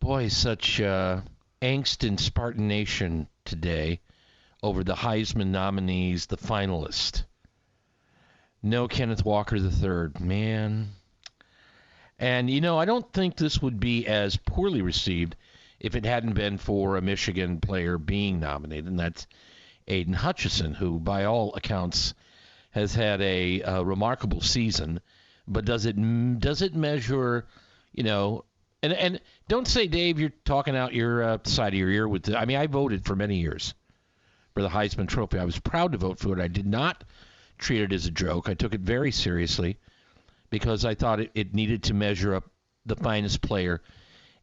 Boy, such angst and Spartanation today over the Heisman nominees, the finalists. No Kenneth Walker III, man. And, I don't think this would be as poorly received if it hadn't been for a Michigan player being nominated, and that's Aiden Hutchinson, who, by all accounts, has had a remarkable season. But does it measure, and don't say, Dave, you're talking out your side of your ear with I voted for many years for the Heisman Trophy. I was proud to vote for it. I did not treat it as a joke. I took it very seriously because I thought it needed to measure up the finest player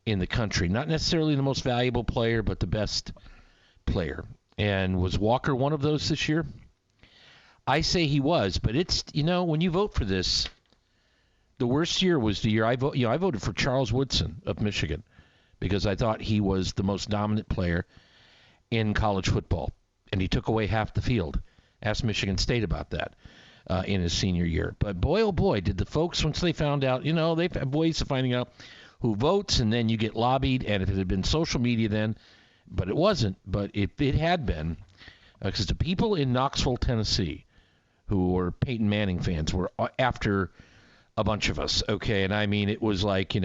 in the country. Not necessarily the most valuable player, but the best player. And was Walker one of those this year? I say he was, but it's, when you vote for this, the worst year was the year I voted for Charles Woodson of Michigan because I thought he was the most dominant player in college football, and he took away half the field. Ask Michigan State about that in his senior year. But boy, oh boy, did the folks, once they found out, they've had ways of finding out who votes, and then you get lobbied, and if it had been social media then, but it wasn't, but if it had been, because the people in Knoxville, Tennessee, who were Peyton Manning fans, were after a bunch of us, okay? And it was like,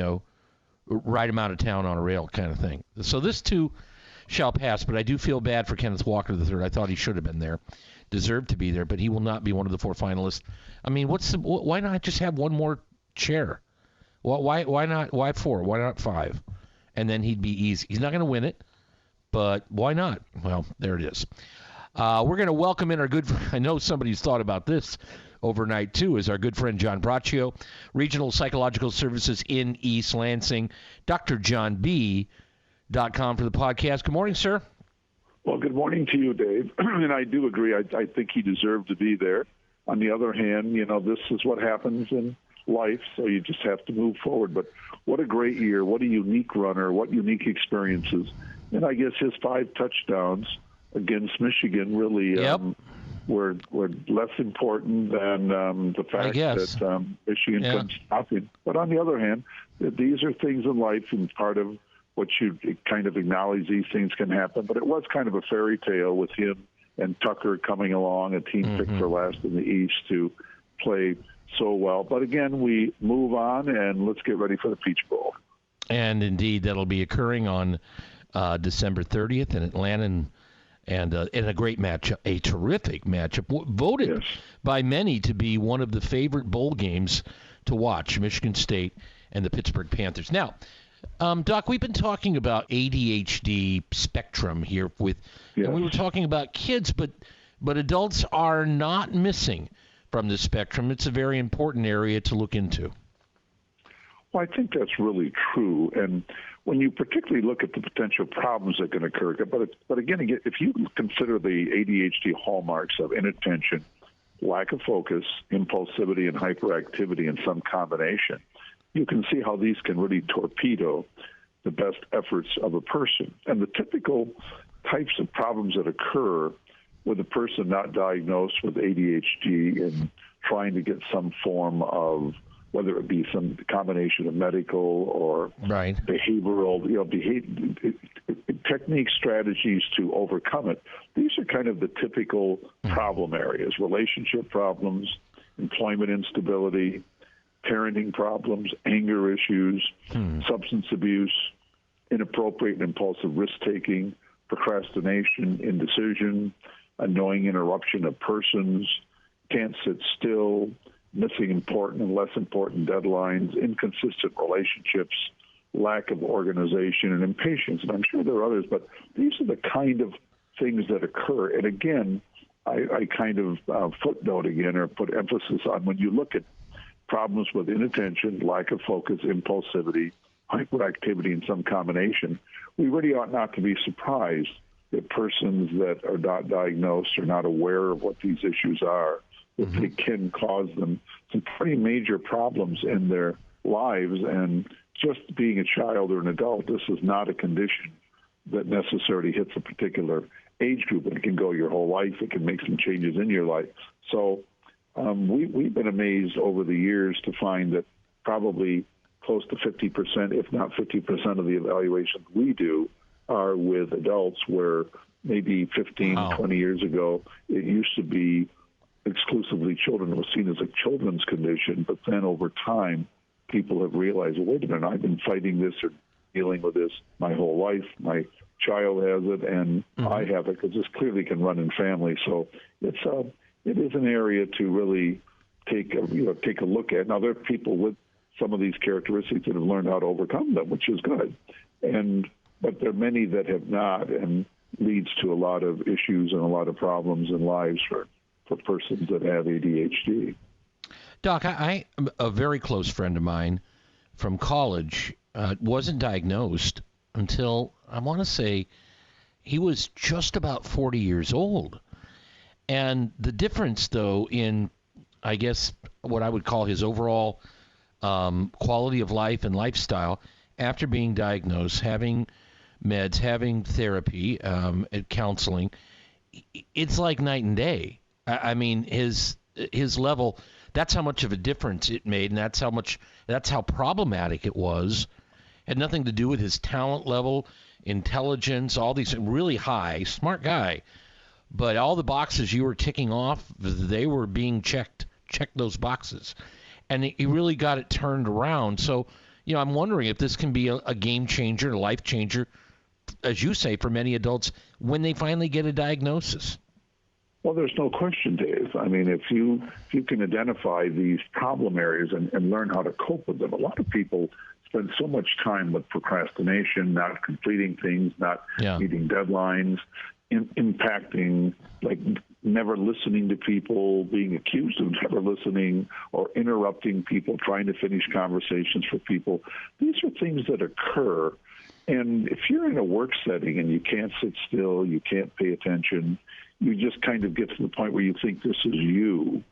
ride him out of town on a rail kind of thing. So this too shall pass, but I do feel bad for Kenneth Walker III. I thought he should have been there, deserved to be there, but he will not be one of the 4 finalists. Why not just have one more chair? Why not? Why 4? Why not 5? And then he'd be easy. He's not going to win it, but why not? Well, there it is. We're going to welcome in our good friend. I know somebody's thought about this overnight, too, is our good friend John Braccio, Regional Psychological Services in East Lansing, drjohnb.com for the podcast. Good morning, sir. Well, good morning to you, Dave. And I do agree. I think he deserved to be there. On the other hand, this is what happens in life, so you just have to move forward. But what a great year. What a unique runner. What unique experiences. And I guess his 5 touchdowns against Michigan really were less important than the fact that Michigan couldn't stop him. But on the other hand, these are things in life, and part of what you kind of acknowledge, these things can happen. But it was kind of a fairy tale with him and Tucker coming along, a team picked for last in the East, to play so well. But again, we move on, and let's get ready for the Peach Bowl. And indeed, that'll be occurring on December 30th in Atlanta, and in a great matchup, a terrific matchup, voted by many to be one of the favorite bowl games to watch, Michigan State and the Pittsburgh Panthers. Now, Doc, we've been talking about ADHD spectrum here and we were talking about kids, but adults are not missing from the spectrum. It's a very important area to look into. Well, I think that's really true. And when you particularly look at the potential problems that can occur, but again, if you consider the ADHD hallmarks of inattention, lack of focus, impulsivity, and hyperactivity in some combination, you can see how these can really torpedo the best efforts of a person. And the typical types of problems that occur with a person not diagnosed with ADHD and trying to get some form of, whether it be some combination of medical or behavioral, technique strategies to overcome it. These are kind of the typical problem areas: relationship problems, employment instability, parenting problems, anger issues, substance abuse, inappropriate and impulsive risk-taking, procrastination, indecision, annoying interruption of persons, can't sit still, missing important and less important deadlines, inconsistent relationships, lack of organization, and impatience. And I'm sure there are others, but these are the kind of things that occur. And again, I kind of footnote again, or put emphasis on, when you look at problems with inattention, lack of focus, impulsivity, hyperactivity in some combination, we really ought not to be surprised that persons that are not diagnosed or not aware of what these issues are, that they can cause them some pretty major problems in their lives. And just being a child or an adult, this is not a condition that necessarily hits a particular age group. It can go your whole life. It can make some changes in your life. So we've been amazed over the years to find that probably close to 50%, if not 50% of the evaluations we do are with adults, where maybe 15, 20 years ago, it used to be exclusively children. It was seen as a children's condition, but then over time, people have realized, well, wait a minute, I've been fighting this or dealing with this my whole life. My child has it, and I have it, because this clearly can run in families. So it is an area to really take a look at. Now, there are people with some of these characteristics that have learned how to overcome them, which is good. But there are many that have not, and leads to a lot of issues and a lot of problems in lives for persons that have ADHD. Doc, a very close friend of mine from college wasn't diagnosed until, I want to say, he was just about 40 years old. And the difference, though, in, I guess, what I would call his overall quality of life and lifestyle after being diagnosed, having meds, having therapy, counseling, it's like night and day. I mean, his level, that's how much of a difference it made, and that's how problematic it was. Had nothing to do with his talent level, intelligence, all these, really high, smart guy. But all the boxes you were ticking off, they were being checked those boxes. And he really got it turned around. So, I'm wondering if this can be a game changer, a life changer, as you say, for many adults when they finally get a diagnosis. Well, there's no question, Dave. I mean, if you can identify these problem areas and learn how to cope with them, a lot of people spend so much time with procrastination, not completing things, not meeting deadlines, impacting, like never listening to people, being accused of never listening, or interrupting people, trying to finish conversations for people. These are things that occur. And if you're in a work setting and you can't sit still, you can't pay attention, you just kind of get to the point where you think this is you,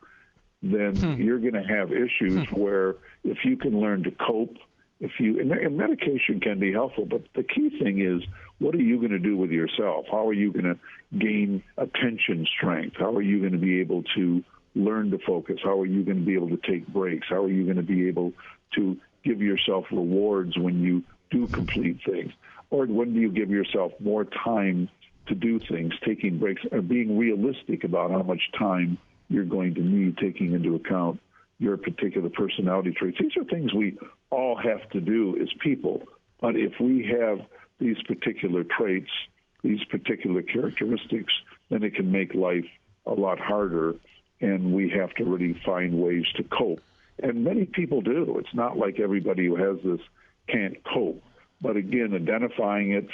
then you're going to have issues where if you can learn to cope, and medication can be helpful, but the key thing is, what are you going to do with yourself? How are you going to gain attention strength? How are you going to be able to learn to focus? How are you going to be able to take breaks? How are you going to be able to give yourself rewards when you do complete things? Or when do you give yourself more time to do things, taking breaks, or being realistic about how much time you're going to need, taking into account your particular personality traits? These are things we all have to do as people. But if we have these particular traits, these particular characteristics, then it can make life a lot harder, and we have to really find ways to cope. And many people do. It's not like everybody who has this can't cope. But again, identifying it,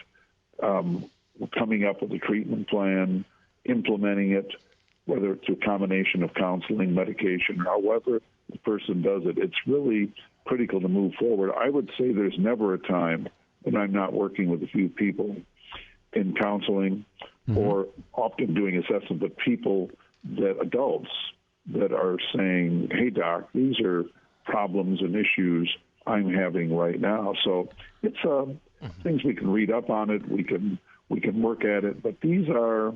coming up with a treatment plan, implementing it, whether it's a combination of counseling, medication, however the person does it, it's really critical to move forward. I would say there's never a time when I'm not working with a few people in counseling or often doing assessment, but adults that are saying, hey, doc, these are problems and issues I'm having right now. So it's things we can read up on it, we can work at it, but these are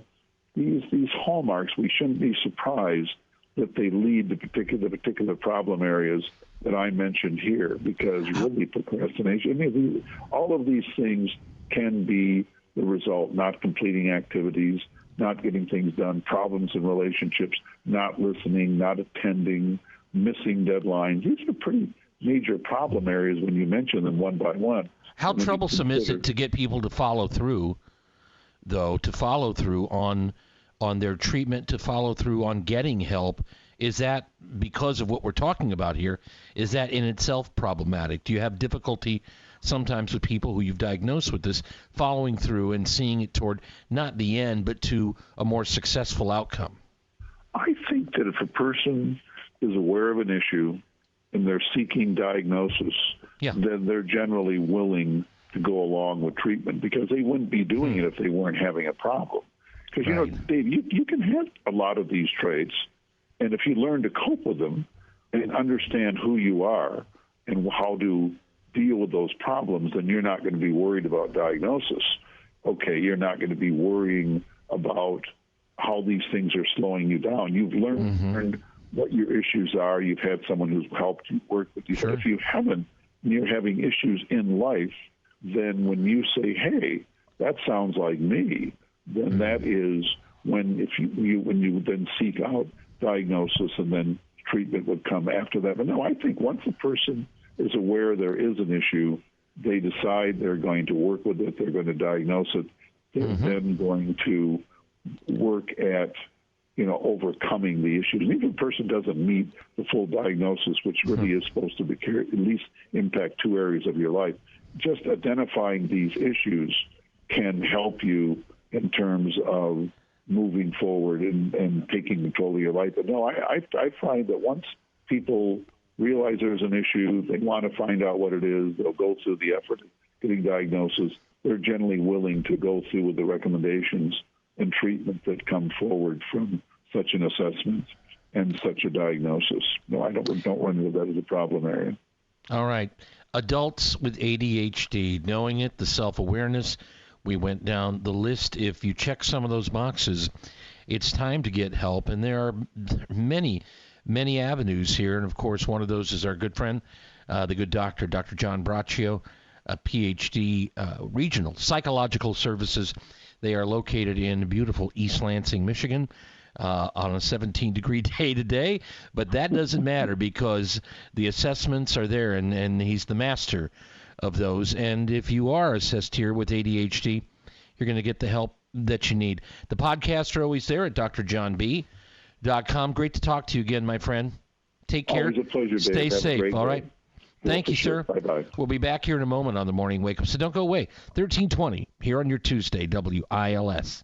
these hallmarks. We shouldn't be surprised that they lead to particular problem areas that I mentioned here, because really procrastination, all of these things can be the result: not completing activities, not getting things done, problems in relationships, not listening, not attending, missing deadlines. These are pretty major problem areas when you mention them one by one. How troublesome is it to get people to follow through, though, on their treatment, to follow through on getting help? Is that, because of what we're talking about here, is that in itself problematic? Do you have difficulty sometimes with people who you've diagnosed with this following through and seeing it toward not the end, but to a more successful outcome? I think that if a person is aware of an issue and they're seeking diagnosis, then they're generally willing to go along with treatment, because they wouldn't be doing it if they weren't having a problem. Because, you know, Dave, you can have a lot of these traits, and if you learn to cope with them and understand who you are and how to deal with those problems, then you're not going to be worried about diagnosis. Okay, you're not going to be worrying about how these things are slowing you down. You've learned what your issues are. You've had someone who's helped you work with you. But if you haven't you're having issues in life, then when you say, hey, that sounds like me, then that is when when you then seek out diagnosis, and then treatment would come after that. But no, I think once a person is aware there is an issue, they decide they're going to work with it, they're going to diagnose it, they're then going to work at overcoming the issues. And even if a person doesn't meet the full diagnosis, which really is supposed to be at least impact two areas of your life, just identifying these issues can help you in terms of moving forward and taking control of your life. But no, I find that once people realize there's an issue, they want to find out what it is, they'll go through the effort of getting diagnosis. They're generally willing to go through with the recommendations and treatment that come forward from such an assessment and such a diagnosis. No, I don't run into that as a problem area. All right. Adults with ADHD, knowing it, the self-awareness, we went down the list. If you check some of those boxes, it's time to get help. And there are many, many avenues here. And, of course, one of those is our good friend, the good doctor, Dr. John Braccio, a Ph.D. Regional Psychological Services. They are located in beautiful East Lansing, Michigan, on a 17-degree day today. But that doesn't matter because the assessments are there, and he's the master of those. And if you are assessed here with ADHD, you're going to get the help that you need. The podcasts are always there at drjohnb.com. Great to talk to you again, my friend. Take care. Always a pleasure, Dave. Stay safe. All right. Thank you, sir. Bye-bye. We'll be back here in a moment on the Morning Wake Up, so don't go away. 1320 here on your Tuesday, WILS.